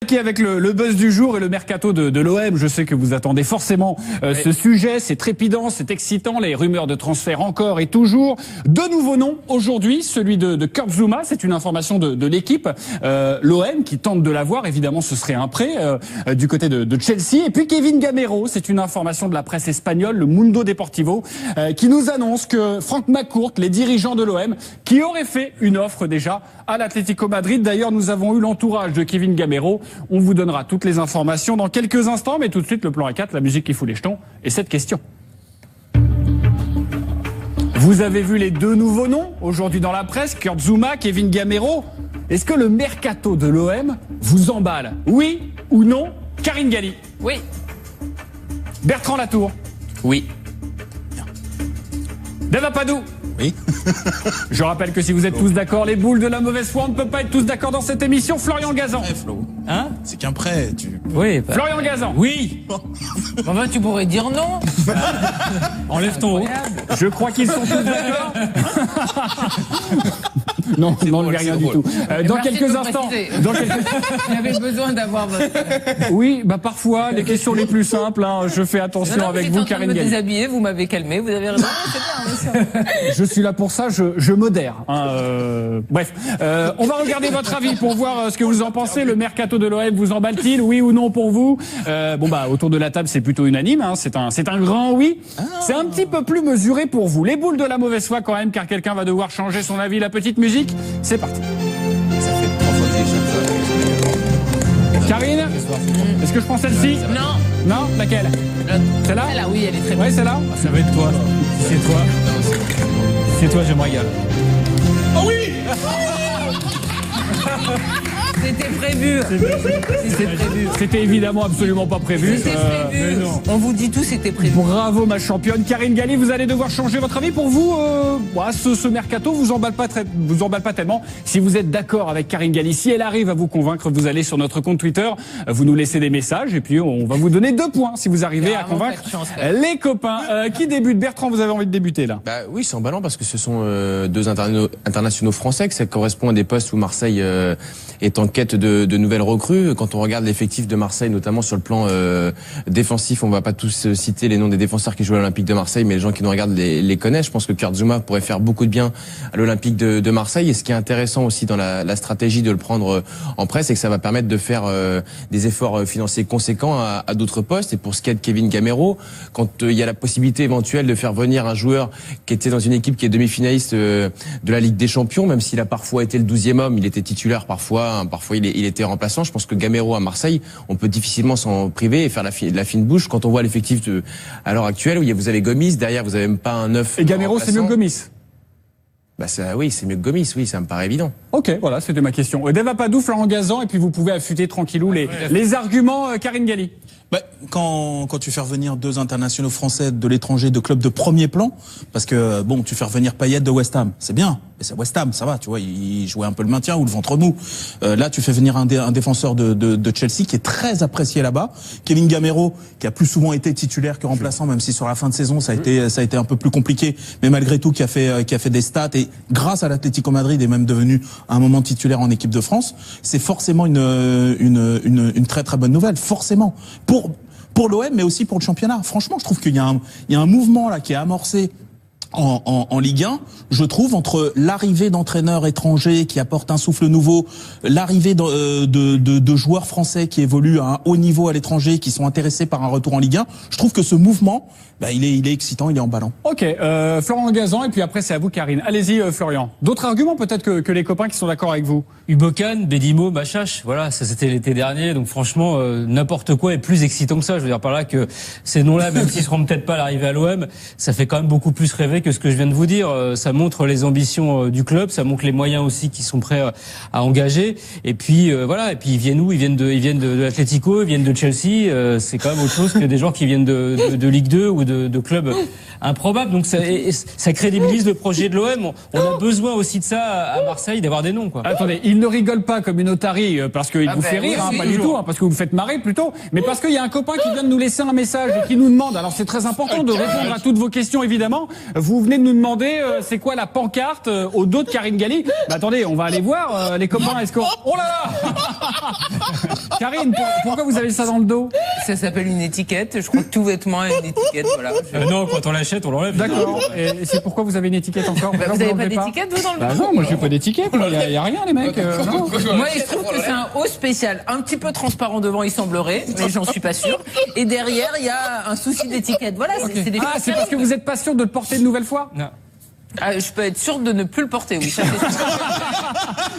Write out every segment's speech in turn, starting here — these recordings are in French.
Qui avec le buzz du jour et le mercato de l'OM, je sais que vous attendez forcément ce sujet, c'est trépidant, c'est excitant, les rumeurs de transfert encore et toujours. Deux nouveaux noms aujourd'hui, celui de Kurt Zouma, c'est une information de l'équipe, l'OM qui tente de l'avoir, évidemment ce serait un prêt du côté de Chelsea, et puis Kevin Gamero, c'est une information de la presse espagnole, le Mundo Deportivo, qui nous annonce que Franck McCourt, les dirigeants de l'OM, qui auraient fait une offre déjà à l'Atlético Madrid. D'ailleurs, nous avons eu l'entourage de Kevin Gamero. On vous donnera toutes les informations dans quelques instants, mais tout de suite, le plan A4, la musique qui fout les jetons, et cette question. Vous avez vu les deux nouveaux noms aujourd'hui dans la presse, Kurt Zouma, Kevin Gamero. Est-ce que le mercato de l'OM vous emballe? Oui ou non? Karine Galli? Oui. Bertrand Latour? Oui. Dave Apadou? Oui. Je rappelle que si vous êtes tous d'accord, les boules de la mauvaise foi, on ne peut pas être tous d'accord dans cette émission. Florian Gazan. Hein? C'est qu'un prêt. Oui. Florian Gazan. Oui. Enfin, tu pourrais dire non. Enlève ton haut. Je crois qu'ils sont tous d'accord. Non, je n'enlève rien du tout. Dans quelques instants. J'avais besoin d'avoir votre... Oui, bah parfois, les questions les plus simples, hein, je fais attention non, avec vous, Karine Galli. Vous déshabillé, vous m'avez calmé, vous avez raison. C'est bien, Je suis là pour ça, je modère. Hein, bref, on va regarder votre avis pour voir ce que vous en pensez. Le mercato de l'OM vous emballe-t-il, oui ou non pour vous? Bon bah autour de la table c'est plutôt unanime, hein, c'est un grand oui. C'est un petit peu plus mesuré pour vous. Les boules de la mauvaise foi quand même, car quelqu'un va devoir changer son avis. La petite musique, c'est parti. Ça fait 3 fois que j'ai Karine, est-ce que je prends celle-ci? Non. Non, laquelle? Celle-là? Celle-là, oui, elle est très bonne. Ouais, celle-là? Ça va être toi. C'est toi. C'est toi, je me régale. Oh oui! C'était prévu. C'était prévu. C'était évidemment absolument pas prévu. C'était prévu. On vous dit tout, c'était prévu. Bravo ma championne. Karine Galli, vous allez devoir changer votre avis. Pour vous, ce mercato vous emballe pas tellement. Si vous êtes d'accord avec Karine Galli, si elle arrive à vous convaincre, vous allez sur notre compte Twitter, vous nous laissez des messages et puis on va vous donner 2 points si vous arrivez à convaincre les copains. Qui débute? Bertrand, vous avez envie de débuter là? Bah oui, c'est emballant parce que ce sont deux internationaux français, que ça correspond à des postes où Marseille est en quête de nouvelles recrues. Quand on regarde l'effectif de Marseille, notamment sur le plan défensif, on va pas tous citer les noms des défenseurs qui jouent à l'Olympique de Marseille, mais les gens qui nous regardent les connaissent. Je pense que Kurt Zouma pourrait faire beaucoup de bien à l'Olympique de Marseille. Et ce qui est intéressant aussi dans la stratégie de le prendre en prêt, c'est que ça va permettre de faire des efforts financiers conséquents à d'autres postes. Et pour ce qui est de Kevin Gamero, quand il y a la possibilité éventuelle de faire venir un joueur qui était dans une équipe qui est demi-finaliste de la Ligue des Champions, même s'il a parfois été le 12e homme, il était titulaire parfois il était remplaçant. Je pense que Gamero à Marseille, on peut difficilement s'en priver et faire de la fine bouche quand on voit l'effectif à l'heure actuelle où vous avez Gomis, derrière vous avez même pas un 9. Et Gamero, c'est mieux que Gomis? Bah oui, c'est mieux que Gomis, oui, ça me paraît évident. Ok, voilà, c'était ma question. Dave Apadou, Florent Gazan, et puis vous pouvez affûter tranquillou les arguments, Karine Galli. Bah, quand tu fais revenir 2 internationaux français de l'étranger, de clubs de premier plan, parce que bon, tu fais revenir Payet de West Ham, c'est bien, mais c'est West Ham, ça va, tu vois, il jouait un peu le maintien ou le ventre mou. Là, tu fais venir un défenseur de Chelsea qui est très apprécié là-bas, Kevin Gamero, qui a plus souvent été titulaire que remplaçant, même si sur la fin de saison ça a été un peu plus compliqué, mais malgré tout qui a fait des stats et grâce à l'Atlético Madrid est même devenu à un moment titulaire en équipe de France. C'est forcément une très très bonne nouvelle, forcément. Pour l'OM, mais aussi pour le championnat. Franchement, je trouve qu'il y a un mouvement là qui est amorcé en Ligue 1, je trouve, entre l'arrivée d'entraîneurs étrangers qui apportent un souffle nouveau, l'arrivée de joueurs français qui évoluent à un haut niveau à l'étranger, qui sont intéressés par un retour en Ligue 1. Je trouve que ce mouvement, il est excitant, il est emballant. Ok, Florian Gazan, et puis après c'est à vous Karine. Allez-y Florian. D'autres arguments peut-être que les copains qui sont d'accord avec vous? Ubokan, Bedimo, Machache, voilà, ça c'était l'été dernier, donc franchement, n'importe quoi est plus excitant que ça. Je veux dire par là que ces noms-là, même s'ils seront peut-être pas à l'arrivée à l'OM, ça fait quand même beaucoup plus rêver que ce que je viens de vous dire. Ça montre les ambitions du club, ça montre les moyens aussi qui sont prêts à engager. Et puis voilà, et puis ils viennent où? Ils viennent de l'Atlético, ils viennent de Chelsea. C'est quand même autre chose que des joueurs qui viennent de Ligue 2 ou de clubs improbable. Donc ça crédibilise le projet de l'OM. On a besoin aussi de ça à Marseille, d'avoir des noms, quoi. Attendez, il ne rigole pas comme une otarie parce qu'il vous fait rire, oui, pas du tout, parce que vous me faites marrer plutôt, mais parce qu'il y a un copain qui vient de nous laisser un message et qui nous demande, alors c'est très important de répondre à toutes vos questions évidemment, vous venez de nous demander c'est quoi la pancarte au dos de Karine Galli. Attendez, on va aller voir les copains, est-ce qu'on... Oh là là Karine, pourquoi vous avez ça dans le dos? Ça s'appelle une étiquette. Je crois que tout vêtement a une étiquette. Voilà. Non, quand on l'achète, on l'enlève. D'accord. Et c'est pourquoi vous avez une étiquette encore? Vous n'avez pas l'enlevez d'étiquette, vous, dans le dos? Non, moi j'ai pas d'étiquette, il y a rien les mecs. Non. Moi, je trouve que c'est un haut spécial. Un petit peu transparent devant, il semblerait, mais j'en suis pas sûr. Et derrière, il y a un souci d'étiquette. Voilà, c'est des Ah, c'est parce que vous êtes pas sûr de le porter une nouvelle fois? Non. Ah, je peux être sûre de ne plus le porter, oui. Ça, c'est sûr.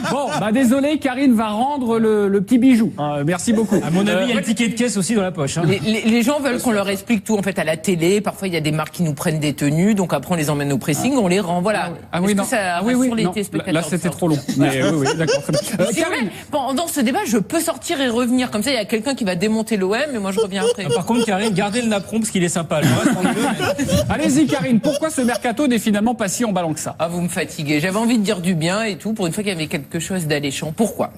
Bon, désolé, Karine va rendre le petit bijou. Merci beaucoup. À mon avis, il y a un ticket de caisse aussi dans la poche. Hein. Les gens veulent qu'on leur explique tout en fait à la télé. Parfois, il y a des marques qui nous prennent des tenues, donc après on les emmène au pressing, on les rend. Voilà. Ah oui, Est-ce non. que ça oui, rassure les non. téléspectateurs? Là, c'était trop long. Mais oui, d'accord. Très bien. Si Karine, jamais, pendant ce débat, je peux sortir et revenir. Comme ça, il y a quelqu'un qui va démonter l'OM, et moi je reviens après. Par contre, Karine, gardez le napperon parce qu'il est sympa. Le reste, prenez-le, mais... allez-y, Karine. Pourquoi ce mercato n'est finalement pas si emballant que ça? Ah, vous me fatiguez. J'avais envie de dire du bien et tout, pour une fois qu'il y avait quelque chose d'alléchant. Pourquoi?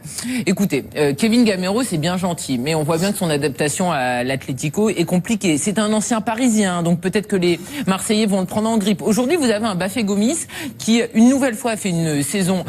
Écoutez, Kevin Gamero, c'est bien gentil, mais on voit bien que son adaptation à l'Atlético est compliquée. C'est un ancien Parisien, donc peut-être que les Marseillais vont le prendre en grippe. Aujourd'hui, vous avez un Bafé Gomis qui, une nouvelle fois, a fait une saison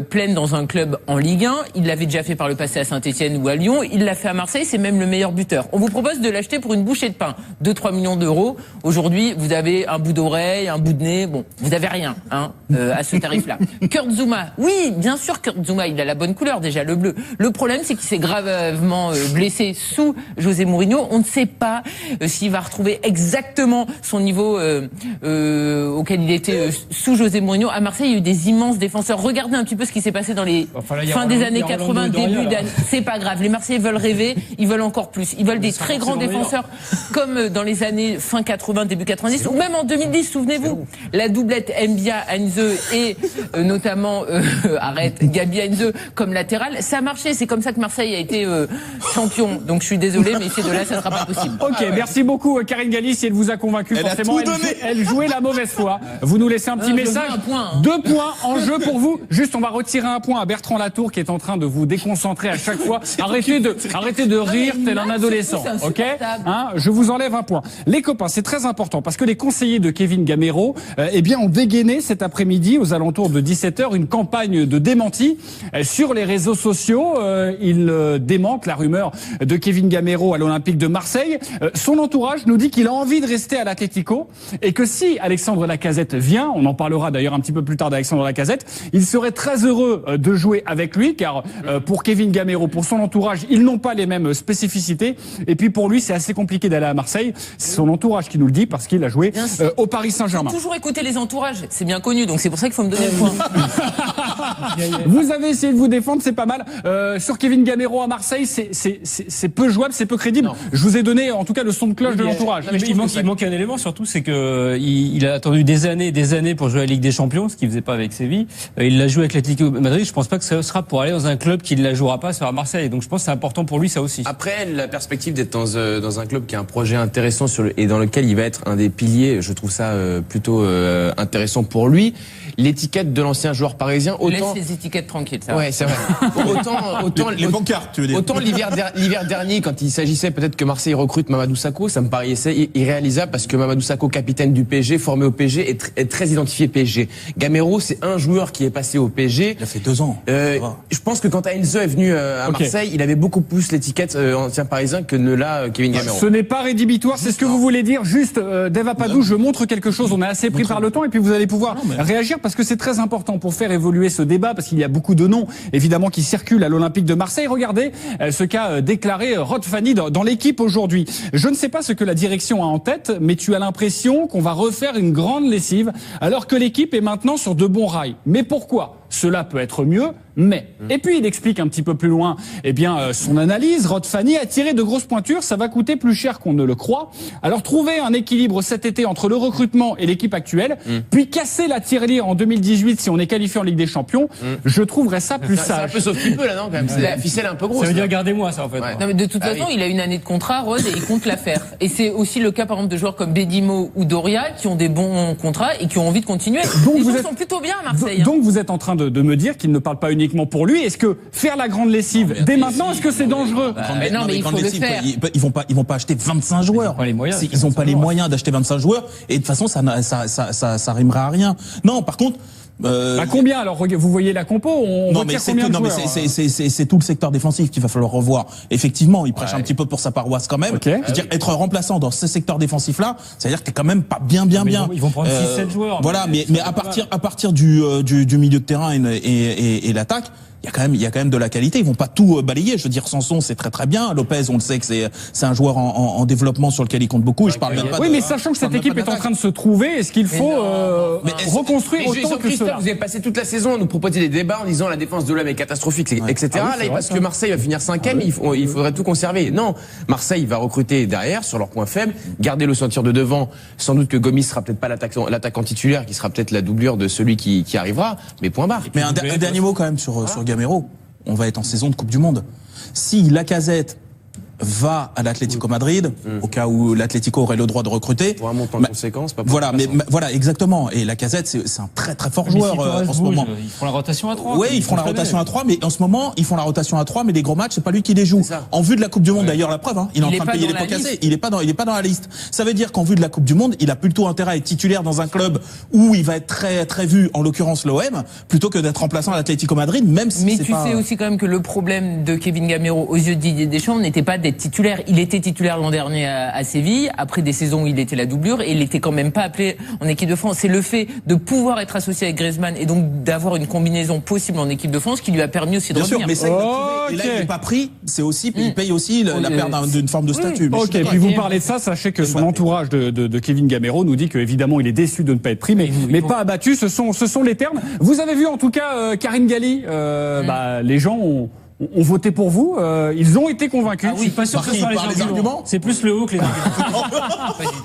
pleine dans un club en Ligue 1. Il l'avait déjà fait par le passé à Saint-Etienne ou à Lyon. Il l'a fait à Marseille, c'est même le meilleur buteur. On vous propose de l'acheter pour une bouchée de pain, 2-3 millions d'euros. Aujourd'hui, vous avez un bout d'oreille, un bout de nez. Bon, vous avez rien, hein, à ce tarif-là. Kurt Zouma, oui, bien sûr, Kurt Zouma, il a la bonne couleur déjà, le bleu. Le problème, c'est qu'il s'est gravement blessé sous José Mourinho. On ne sait pas s'il va retrouver exactement son niveau auquel il était sous José Mourinho. À Marseille, il y a eu des immenses défenseurs. Regardez un petit peu ce qui s'est passé dans les fin des années 80, début d'année. C'est pas grave. Les Marseillais veulent rêver, ils veulent encore plus. Ils veulent des très grands défenseurs comme dans les années fin 80, début 90 ou même en 2010, souvenez-vous. La doublette Mbia-Heinze et notamment Gabi Heinze comme latéral, ça a marché. C'est comme ça que Marseille a été champion. Donc je suis désolé, mais c'est de là, ça sera pas possible. Ok, merci beaucoup Karine Galli. Si elle vous a convaincu, forcément, elle jouait la mauvaise foi. Vous nous laissez un petit message. Un point, hein. 2 points en jeu pour vous. Juste, on va retirer un point à Bertrand Latour qui est en train de vous déconcentrer à chaque fois. Arrêtez de rire tel un adolescent. Ok, hein, je vous enlève un point. Les copains, c'est très important parce que les conseillers de Kevin Gamero, ont dégainé cet après-midi aux alentours de 17h une campagne de démenti sur les réseaux sociaux. Il démente la rumeur de Kevin Gamero à l'Olympique de Marseille. Son entourage nous dit qu'il a envie de rester à l'Atlético et que si Alexandre Lacazette vient, on en parlera d'ailleurs un petit peu plus tard d'Alexandre Lacazette, il serait très heureux de jouer avec lui car pour Kevin Gamero, pour son entourage, ils n'ont pas les mêmes spécificités et puis pour lui c'est assez compliqué d'aller à Marseille. C'est son entourage qui nous le dit parce qu'il a joué au Paris Saint-Germain. Toujours écouter les entourages, c'est bien connu, donc c'est pour ça qu'il faut me donner le point. Vous avez essayé de vous défendre, c'est pas mal. Sur Kevin Gamero à Marseille, c'est peu jouable, c'est peu crédible. Non. Je vous ai donné en tout cas le son de cloche de l'entourage. Il manque un élément surtout, c'est que il a attendu des années pour jouer à la Ligue des Champions, ce qu'il faisait pas avec Séville. Il l'a joué avec l'Atlético Madrid. Je pense pas que ça sera pour aller dans un club qui ne la jouera pas, à Marseille. Donc je pense que c'est important pour lui ça aussi. Après, la perspective d'être dans un club qui a un projet intéressant et dans lequel il va être un des piliers, je trouve ça plutôt intéressant pour lui. L'étiquette de l'ancien joueur parisien, autant laisse les étiquettes tranquilles. Ça. Ouais, c'est vrai. autant les pancartes, tu veux dire. Autant l'hiver dernier, quand il s'agissait peut-être que Marseille recrute Mamadou Sakho, ça me paraissait irréalisable parce que Mamadou Sakho, capitaine du PSG, formé au PSG, est très identifié PSG. Gamero, c'est un joueur qui est passé au PSG. Il a fait 2 ans. Je pense que quand Heinze est venu à Marseille, il avait beaucoup plus l'étiquette ancien parisien que ne l'a Kevin Gamero. Ce n'est pas rédhibitoire, c'est ce que vous voulez dire. Juste, Dave Apadou, je montre quelque chose. On est assez pris par le temps et puis vous allez pouvoir réagir parce que c'est très important pour faire évoluer ce débat parce qu'il y a beaucoup de noms évidemment qui circulent à l'Olympique de Marseille. Regardez ce qu'a déclaré Rod Fanny dans l'équipe aujourd'hui. Je ne sais pas ce que la direction a en tête, mais tu as l'impression qu'on va refaire une grande lessive alors que l'équipe est maintenant sur de bons rails. Mais pourquoi ? cela peut être mieux, mais. Et puis il explique un petit peu plus loin, son analyse. Rod Fanny a tiré de grosses pointures, ça va coûter plus cher qu'on ne le croit. Alors trouver un équilibre cet été entre le recrutement et l'équipe actuelle, puis casser la tirelire en 2018 si on est qualifié en Ligue des Champions, je trouverais ça plus C'est un sage. peu sauf qu'il peut là, non, quand même. La ficelle est un peu grosse. Ça veut dire là. gardez-moi ça en fait. Ouais. Non, mais de toute façon, il a une année de contrat, Rod, et il compte la faire. Et c'est aussi le cas, par exemple, de joueurs comme Bedimo ou Doria, qui ont des bons contrats et qui ont envie de continuer. Donc Les vous choses êtes- sont plutôt bien à Marseille. Donc vous êtes en train de me dire qu'il ne parle pas uniquement pour lui. Est-ce que faire la grande lessive dès maintenant, est-ce que c'est dangereux? mais non, mais il quand faut le lessive, faire. Ils vont pas acheter 25 joueurs. pas les moyens, Ils ont pas les moyens d'acheter 25 joueurs. Et de toute façon, ça rimera à rien. Non, par contre. À combien alors? Vous voyez la compo? On Non, retire mais c'est combien tout, de non, mais joueurs? c'est tout le secteur défensif qu'il va falloir revoir. Effectivement, il prêche un petit peu pour sa paroisse quand même. Ok. Je veux dire, être remplaçant dans ce secteur défensif-là, c'est-à-dire que t'es quand même pas bien. Ils vont prendre 6-7 joueurs. Voilà, mais à partir du milieu de terrain et l'attaque, il y a quand même de la qualité. Ils vont pas tout balayer. Je veux dire, Sanson, c'est très bien. Lopez, on le sait que c'est un joueur en développement sur lequel il compte beaucoup. Et je parle même pas Oui, de- mais sachant que je cette parle même équipe pas est en d'attaque. train de se trouver, est-ce qu'il faut reconstruire Mais autant que Christophe, cela? vous avez passé toute la saison à nous proposer des débats en disant la défense de l'OM est catastrophique, etc. Ah oui, c'est Là, vrai, parce ça. que Marseille va finir 5e, il faudrait tout conserver. Non, Marseille va recruter derrière sur leurs points faibles, garder le sentir de devant. Sans doute que Gomis sera peut-être pas l'attaquant titulaire, qui sera peut-être la doublure de celui qui arrivera. Mais point barre. Mais un dernier mot quand même sur Gamero. On va être en saison de Coupe du Monde. Si Lacazette va à l'Atlético Madrid, au cas où l'Atlético aurait le droit de recruter. Pour un montant en conséquence, pas pour Voilà, la place, hein. voilà, exactement. Et Lacazette, c'est un très très fort joueur en ce moment. Ils font la rotation à 3. Oui, ils font la rotation à 3, mais en ce moment, ils font la rotation à 3, mais les gros matchs, c'est pas lui qui les joue. C'est ça. En vue de la Coupe du Monde, d'ailleurs, la preuve, hein, il est en Il train est de payer pas les dans pots la cassés. liste. Il est pas dans la liste. Ça veut dire qu'en vue de la Coupe du Monde, il a plutôt intérêt à être titulaire dans un club où il va être très très vu, en l'occurrence l'OM, plutôt que d'être remplaçant à l'Atlético Madrid, même si Mais c'est tu pas... sais aussi quand même que le problème de Kevin Gamero aux yeux de Didier Deschamps n'était pas d'être titulaire. Il était titulaire l'an dernier à Séville, après des saisons où il était la doublure, et il était quand même pas appelé en équipe de France. C'est le fait de pouvoir être associé avec Griezmann et donc d'avoir une combinaison possible en équipe de France qui lui a permis aussi de Bien sûr, revenir. mais ça, il l'a trouvé. Et là, il n'est pas pris. C'est aussi, il paye aussi la perte d'une forme de statut. Mais je Ok, suis puis d'accord. vous parlez de ça, sachez que son entourage de Kevin Gamero nous dit qu'évidemment il est déçu de ne pas être pris, mais pas abattu, ce sont les termes. Vous avez vu en tout cas Karine Galli, les gens ont voté pour vous, ils ont été convaincus. Je suis pas sûr que ce soit Par les arguments. C'est plus le haut que les arguments.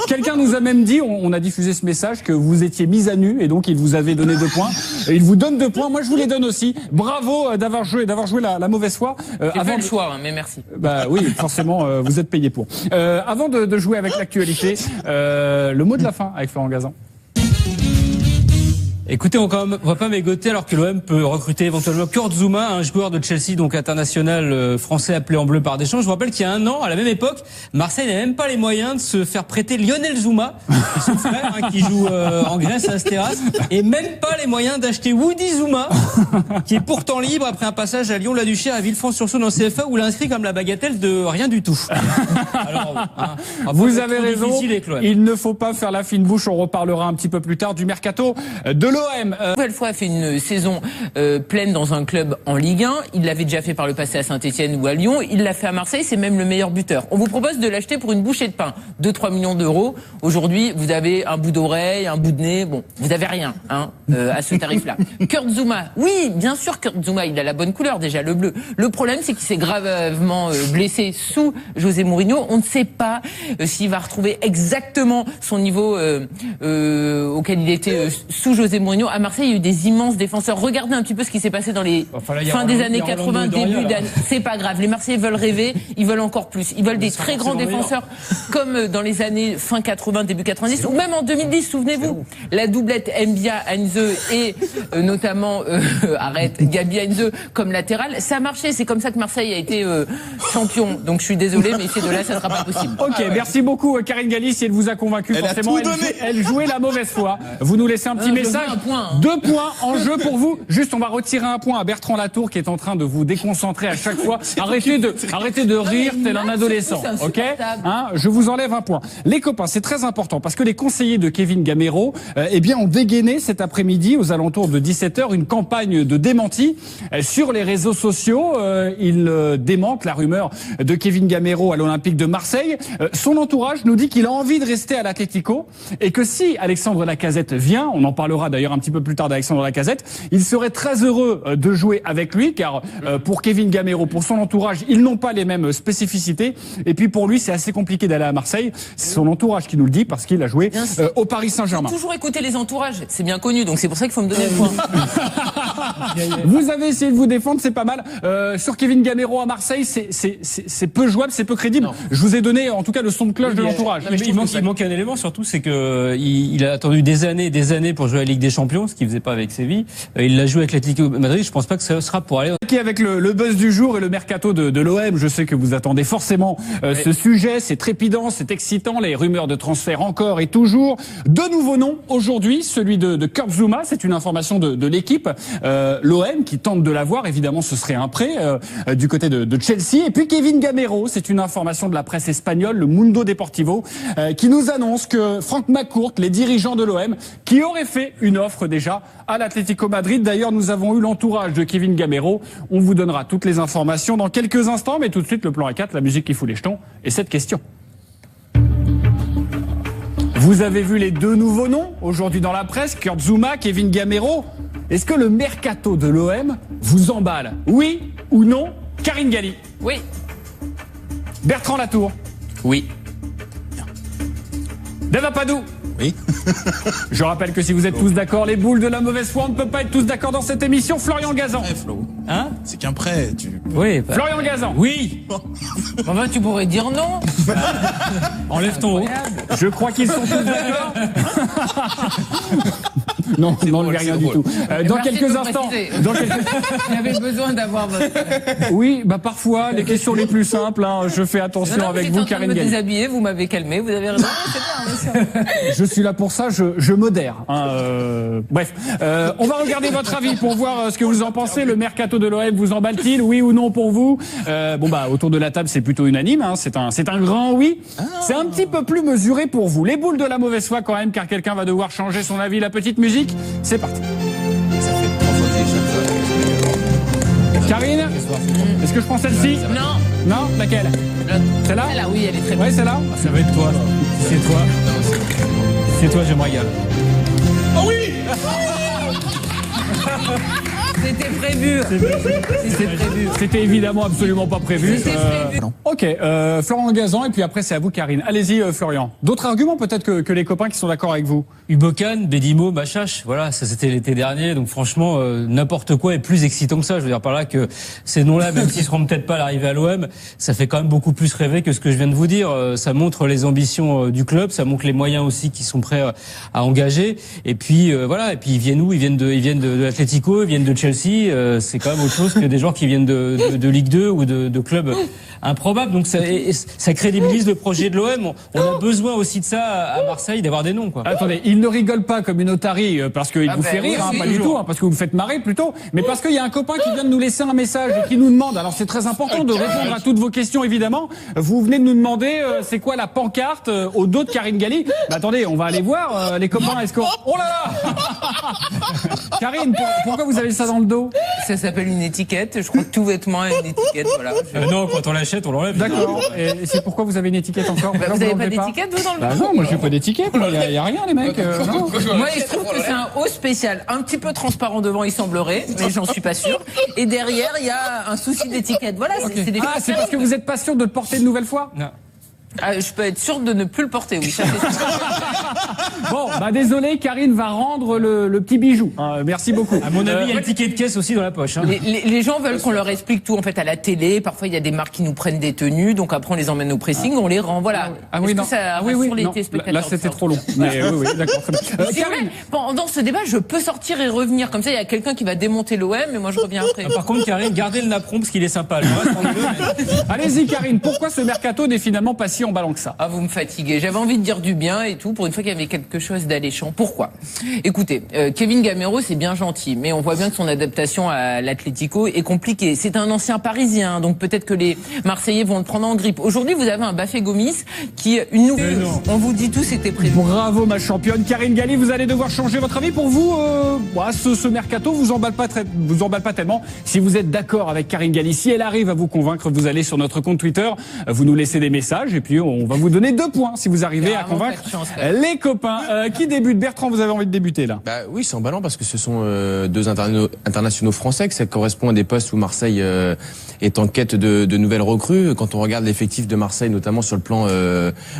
Quelqu'un nous a même dit, on a diffusé ce message, que vous étiez mise à nu et donc il vous avait donné 2 points. Et il vous donne 2 points, moi je vous les donne aussi. Bravo d'avoir joué la mauvaise foi. J'ai Avant fait le de- choix, hein, mais merci. Bah oui, forcément, vous êtes payé pour. Avant de jouer avec l'actualité, le mot de la fin avec Florent Gazan. Écoutez, on va pas mégoter alors que l'OM peut recruter éventuellement Kurt Zouma, un joueur de Chelsea, donc international français appelé en bleu par Deschamps. Je vous rappelle qu'il y a un an, à la même époque, Marseille n'avait même pas les moyens de se faire prêter Lionel Zouma, son frère, qui joue en Grèce à Astéras, et même pas les moyens d'acheter Woody Zouma, qui est pourtant libre après un passage à Lyon-la-Duchère, à Villefranche-sur-Saône en CFA, où il a inscrit comme la bagatelle de rien du tout. Alors, Vous avez raison, difficile avec l'OM. il ne faut pas faire la fine bouche, on reparlera un petit peu plus tard du mercato de l'OM. Nouvelle fois a fait une saison pleine dans un club en Ligue 1. Il l'avait déjà fait par le passé à Saint-Etienne ou à Lyon. Il l'a fait à Marseille. C'est même le meilleur buteur. On vous propose de l'acheter pour une bouchée de pain. 2-3 millions d'euros. Aujourd'hui, vous avez un bout d'oreille, un bout de nez. Bon, vous avez rien à ce tarif-là. Kurt Zouma. Oui, bien sûr, Kurt Zouma. Il a la bonne couleur déjà, le bleu. Le problème, c'est qu'il s'est gravement blessé sous José Mourinho. On ne sait pas s'il va retrouver exactement son niveau auquel il était sous José Mourinho. À Marseille, il y a eu des immenses défenseurs. Regardez un petit peu ce qui s'est passé dans les Enfin, là, il y a fins des Rolando- années il y a 80, Rolando et début Doria, là. d'année. C'est pas grave. Les Marseillais veulent rêver. Ils veulent encore plus. Ils veulent des très grands dans le défenseurs comme dans les années fin 80, début 90 ou même en 2010. Souvenez-vous, la doublette Mbia Heinze et notamment Gabi Heinze comme latéral. Ça a marché. C'est comme ça que Marseille a été champion. Donc je suis désolé, mais ces deux-là, ça sera pas possible. Ok, merci beaucoup Karine Galli, si elle vous a convaincu, Elle a forcément tout donné. elle jouait la mauvaise foi. Vous nous laissez un petit je message. veux un point, hein. 2 points en jeu pour vous. Juste, on va retirer un point à Bertrand Latour qui est en train de vous déconcentrer à chaque fois. Arrêtez de rire tel un adolescent, c'est ok insupportable. Je vous enlève un point. Les copains, c'est très important parce que les conseillers de Kevin Gamero, ont dégainé cet après-midi aux alentours de 17h une campagne de démenti sur les réseaux sociaux. Ils démentent la rumeur de Kevin Gamero à l'Olympique de Marseille. Son entourage nous dit qu'il a envie de rester à l'Atlético et que si Alexandre Lacazette vient, on en parlera d'ailleurs d'ailleurs un petit peu plus tard d'Alexandre Lacazette. Il serait très heureux de jouer avec lui, car pour Kevin Gamero, pour son entourage, ils n'ont pas les mêmes spécificités. Et puis pour lui, c'est assez compliqué d'aller à Marseille. C'est son entourage qui nous le dit, parce qu'il a joué au Paris Saint-Germain. Toujours écouter les entourages, c'est bien connu, donc c'est pour ça qu'il faut me donner le point. Vous avez essayé de vous défendre, c'est pas mal. Sur Kevin Gamero à Marseille, c'est peu jouable, c'est peu crédible. Non. Je vous ai donné en tout cas le son de cloche de l'entourage. Il manque un élément surtout, c'est que il a attendu des années pour jouer à la Ligue des Champions, ce qu'il faisait pas avec Séville. Il l'a joué avec l'Atlético Madrid. Je pense pas que ça sera pour aller. Qui avec le buzz du jour et le mercato de l'OM, je sais que vous attendez forcément ce sujet. C'est trépidant, c'est excitant. Les rumeurs de transfert encore et toujours. Deux nouveaux noms aujourd'hui, celui de Kurt Zouma, c'est une information de l'équipe. L'OM qui tente de l'avoir, évidemment, ce serait un prêt du côté de Chelsea. Et puis Kevin Gamero, c'est une information de la presse espagnole, le Mundo Deportivo, qui nous annonce que Franck McCourt, les dirigeants de l'OM, qui auraient fait une offre déjà à l'Atlético Madrid. D'ailleurs, nous avons eu l'entourage de Kevin Gamero. On vous donnera toutes les informations dans quelques instants, mais tout de suite, le plan A4, la musique qui fout les jetons, et cette question. Vous avez vu les deux nouveaux noms aujourd'hui dans la presse, Kurt Zouma, Kevin Gamero. Est-ce que le mercato de l'OM vous emballe? Oui ou non? Karine Galli. Oui. Bertrand Latour. Oui. Deva Padou. Oui. Je rappelle que si vous êtes tous d'accord, les boules de la mauvaise foi, on ne peut pas être tous d'accord dans cette émission. Florian Gazan. Flo. Hein? C'est qu'un prêt. Oui. Florian Gazan. Oui. Enfin, tu pourrais dire non. Enlève ton haut. Je crois qu'ils sont tous d'accord. Non, non, rien du tout. Dans quelques instants. J'avais besoin d'avoir votre. Oui, bah parfois les questions les plus simples. Hein, je fais attention avec vous, Karine Galli. Vous déshabillé, vous m'avez calmé. Vous avez raison. C'est bien. Je suis là pour ça. Je modère. Hein, bref, on va regarder votre avis pour voir ce que vous en pensez. Le mercato de l'OM vous emballe-t-il, oui ou non pour vous? Bon bah autour de la table c'est plutôt unanime. Hein, c'est un grand oui. C'est un petit peu plus mesuré pour vous. Les boules de la mauvaise foi quand même, car quelqu'un va devoir changer son avis. La petite musique. C'est parti. Ça fait 3 fois que j'ai chaque fois. Karine, est-ce que je prends celle-ci? Non. Non, laquelle? Celle-là? Celle-là, oui, elle est très bonne. Ouais, celle-là? Ça va être toi. C'est toi. C'est toi, je me régale. Oh oui! C'était prévu. C'était prévu. C'était évidemment absolument pas prévu. C'était prévu. Ok, Florian Gazan, et puis après c'est à vous Karine. Allez-y Florian. D'autres arguments peut-être que les copains qui sont d'accord avec vous? Ubokan, Bedimo, Machache, voilà, ça c'était l'été dernier, donc franchement, n'importe quoi est plus excitant que ça. Je veux dire par là que ces noms-là, même s'ils seront peut-être pas à l'arrivée à l'OM, ça fait quand même beaucoup plus rêver que ce que je viens de vous dire. Ça montre les ambitions du club, ça montre les moyens aussi qui sont prêts à engager. Et puis voilà, et puis ils viennent où? Ils viennent de l'Atlético, ils viennent de Chelsea. C'est quand même autre chose que des joueurs qui viennent de Ligue 2 ou de clubs improbables. Donc ça crédibilise le projet de l'OM. On a besoin aussi de ça à Marseille, d'avoir des noms, quoi. Attendez, il ne rigole pas comme une otarie parce qu'il vous fait rire, oui, pas du tout, parce que vous me faites marrer plutôt, mais parce qu'il y a un copain qui vient de nous laisser un message et qui nous demande, alors c'est très important de répondre à toutes vos questions évidemment, vous venez de nous demander c'est quoi la pancarte au dos de Karine Galli. Bah, attendez, on va aller voir les copains, est-ce qu'on... Oh là là Karine, pourquoi vous avez ça dans le dos? Ça s'appelle une étiquette. Je crois que tout vêtement a une étiquette. Voilà. Non, quand on l'achète, on l'enlève. D'accord. Et c'est pourquoi vous avez une étiquette encore? Bah, vous n'avez pas d'étiquette, vous, dans le dos? Non, moi j'ai pas d'étiquette. Il y a rien, les mecs. Non. Moi, il se trouve que c'est un haut spécial, un petit peu transparent devant, il semblerait, mais j'en suis pas sûr. Et derrière, il y a un souci d'étiquette. Voilà, c'est des. Ah, c'est parce que vous êtes pas sûr de le porter une nouvelle fois? Non. Ah, je peux être sûr de ne plus le porter, oui. Ça, c'est sûr. Bon, bah désolé, Karine va rendre le petit bijou. Merci beaucoup. À mon avis, il y a le ticket de caisse aussi dans la poche. Hein. Les gens veulent qu'on leur explique tout en fait à la télé. Parfois, il y a des marques qui nous prennent des tenues, donc après on les emmène au pressing, on les rend. Voilà. Ah oui, non. Ça oui, les non. téléspectateurs. Là, c'était trop long. Mais oui, d'accord. C'est vrai. Pendant ce débat, je peux sortir et revenir. Comme ça, il y a quelqu'un qui va démonter l'OM, et moi je reviens après. Par contre, Karine, gardez le napperon parce qu'il est sympa. Allez-y, Karine. Pourquoi ce mercato n'est finalement pas si emballant que ça? Ah, vous me fatiguez. J'avais envie de dire du bien et tout, pour une fois qu'il y avait quelque chose d'alléchant. Pourquoi? Écoutez, Kevin Gamero, c'est bien gentil, mais on voit bien que son adaptation à l'Atlético est compliquée. C'est un ancien Parisien, donc peut-être que les Marseillais vont le prendre en grippe. Aujourd'hui, vous avez un Bafé Gomis qui, une nouvelle... On vous dit tout, c'était prévu. Bravo, ma championne. Karine Galli, vous allez devoir changer votre avis. Pour vous, ce mercato vous emballe pas tellement. Si vous êtes d'accord avec Karine Galli, si elle arrive à vous convaincre, vous allez sur notre compte Twitter, vous nous laissez des messages, et puis puis on va vous donner 2 points si vous arrivez à convaincre les copains. Qui débute? Bertrand, vous avez envie de débuter là? Bah oui, c'est emballant parce que ce sont deux internationaux français, que ça correspond à des postes où Marseille est en quête de nouvelles recrues. Quand on regarde l'effectif de Marseille, notamment sur le plan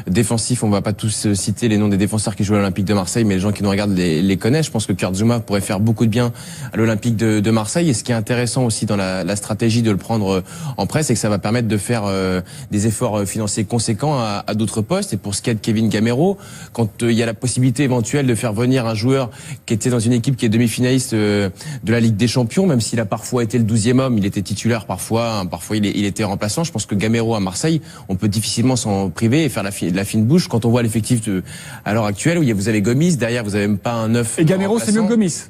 défensif, on va pas tous citer les noms des défenseurs qui jouent à l'Olympique de Marseille, mais les gens qui nous regardent les connaissent. Je pense que Kurt Zouma pourrait faire beaucoup de bien à l'Olympique de Marseille. Et ce qui est intéressant aussi dans la stratégie de le prendre en prêt, c'est que ça va permettre de faire des efforts financiers conséquents à d'autres postes. Et pour ce qui est de Kevin Gamero, quand il y a la possibilité éventuelle de faire venir un joueur qui était dans une équipe qui est demi-finaliste de la Ligue des Champions, même s'il a parfois été le 12e homme, il était titulaire parfois il était remplaçant. Je pense que Gamero à Marseille, on peut difficilement s'en priver et faire la fine bouche quand on voit l'effectif à l'heure actuelle où vous avez Gomis, derrière vous avez même pas un neuf. Et Gamero, c'est mieux que Gomis?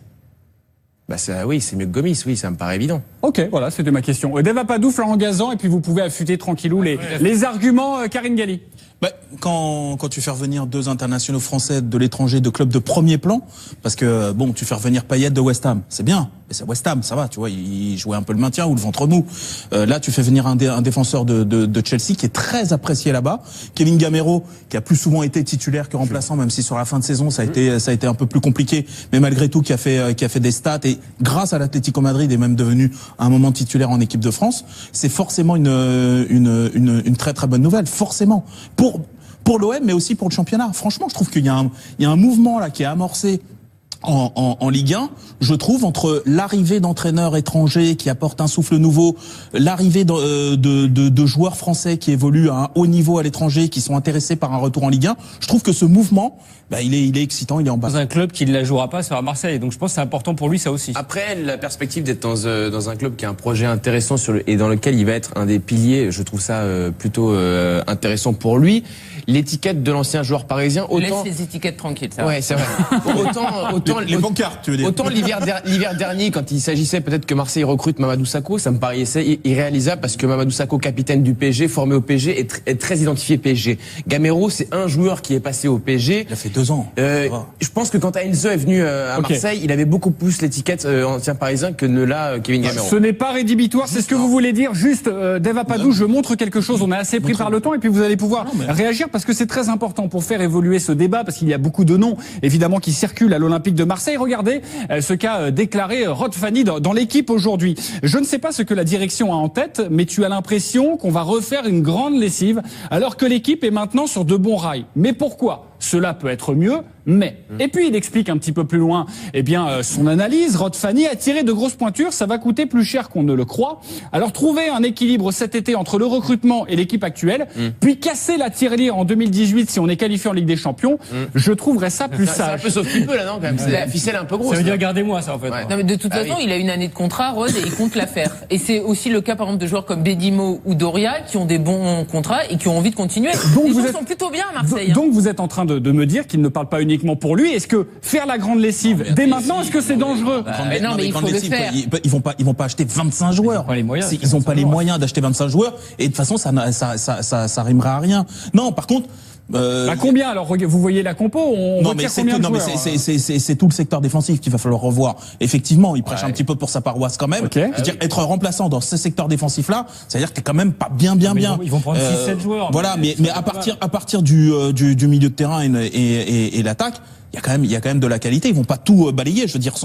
Bah oui, c'est mieux que Gomis, oui, ça me paraît évident. Ok, voilà, c'était ma question. Deva Padou, Florent Gazan, et puis vous pouvez affûter tranquillou les arguments. Karine Galli. Bah, quand tu fais revenir 2 internationaux français de l'étranger, de clubs de premier plan, parce que bon, tu fais revenir Payet de West Ham, c'est bien, mais c'est West Ham, ça va, tu vois, il jouait un peu le maintien ou le ventre mou. Là, tu fais venir un défenseur de Chelsea qui est très apprécié là-bas, Kevin Gamero, qui a plus souvent été titulaire que remplaçant, même si sur la fin de saison ça a été un peu plus compliqué, mais malgré tout qui a fait des stats et grâce à l'Atlético Madrid est même devenu à un moment titulaire en équipe de France. C'est forcément une très très bonne nouvelle, forcément pour l'OM, mais aussi pour le championnat. Franchement, je trouve qu'il y a un mouvement là qui est amorcé en Ligue 1, je trouve, entre l'arrivée d'entraîneurs étrangers qui apportent un souffle nouveau, l'arrivée de joueurs français qui évoluent à un haut niveau à l'étranger, qui sont intéressés par un retour en Ligue 1. Je trouve que ce mouvement, il est excitant, il est en bas. Dans un club qui ne la jouera pas, ça sera Marseille. Donc je pense que c'est important pour lui, ça aussi. Après, la perspective d'être dans un club qui a un projet intéressant et dans lequel il va être un des piliers, je trouve ça plutôt intéressant pour lui. L'étiquette de l'ancien joueur parisien, autant... Laisse les étiquettes tranquilles, ça. Ouais, c'est vrai. autant les bancards, tu veux dire. Autant l'hiver dernier, quand il s'agissait peut-être que Marseille recrute Mamadou Sakho, ça me paraissait irréalisable parce que Mamadou Sakho, capitaine du PSG, formé au PSG, est très identifié PSG. Gamero, c'est un joueur qui est passé au PSG. Il a fait 2 ans. Je pense que quand Enzo est venu à Marseille, il avait beaucoup plus l'étiquette ancien parisien que ne l'a Kevin Gamero. Ce n'est pas rédhibitoire, c'est ce que vous voulez dire. Juste, Deva Padou, je montre quelque chose. On est assez pris par le temps et puis vous allez pouvoir réagir parce que c'est très important pour faire évoluer ce débat parce qu'il y a beaucoup de noms évidemment qui circulent à l'Olympique de Marseille. Regardez ce qu'a déclaré Rod Fanny dans l'équipe aujourd'hui. Je ne sais pas ce que la direction a en tête, mais tu as l'impression qu'on va refaire une grande lessive alors que l'équipe est maintenant sur de bons rails. Mais pourquoi ? Cela peut être mieux, mais... Et puis il explique un petit peu plus loin, son analyse. Rod Fanny a tiré de grosses pointures, ça va coûter plus cher qu'on ne le croit. Alors trouver un équilibre cet été entre le recrutement et l'équipe actuelle, puis casser la tirelire en 2018 si on est qualifié en Ligue des Champions, je trouverais ça plus sage. C'est un peu sauf petit peu là, non, quand même. La ficelle est un peu grosse. Ça veut dire gardez-moi ça en fait. Non, mais de toute façon, il a une année de contrat, Rod, et il compte la faire. Et c'est aussi le cas par exemple de joueurs comme Bedimo ou Doria qui ont des bons contrats et qui ont envie de continuer. Donc les gens sont plutôt bien à Marseille. Donc vous êtes en train de me dire qu'il ne parle pas uniquement pour lui. Est-ce que faire la grande lessive dès maintenant, est-ce que c'est dangereux? Non, mais il faut le faire. Ils vont pas acheter 25 joueurs. Ils n'ont pas les moyens d'acheter 25 joueurs. Et de toute façon, ça rimerait à rien. Non, par contre, combien alors? Vous voyez la compo? C'est tout le secteur défensif qu'il va falloir revoir. Effectivement, il prêche un petit peu pour sa paroisse quand même. Je veux dire, être remplaçant dans ce secteur défisif-là, c'est-à-dire que t'es quand même pas bien. Ils vont prendre 6-7 joueurs. Voilà, mais à partir du milieu de terrain et l'attaque, il y a quand même de la qualité. Ils vont pas tout balayer. Je veux dire,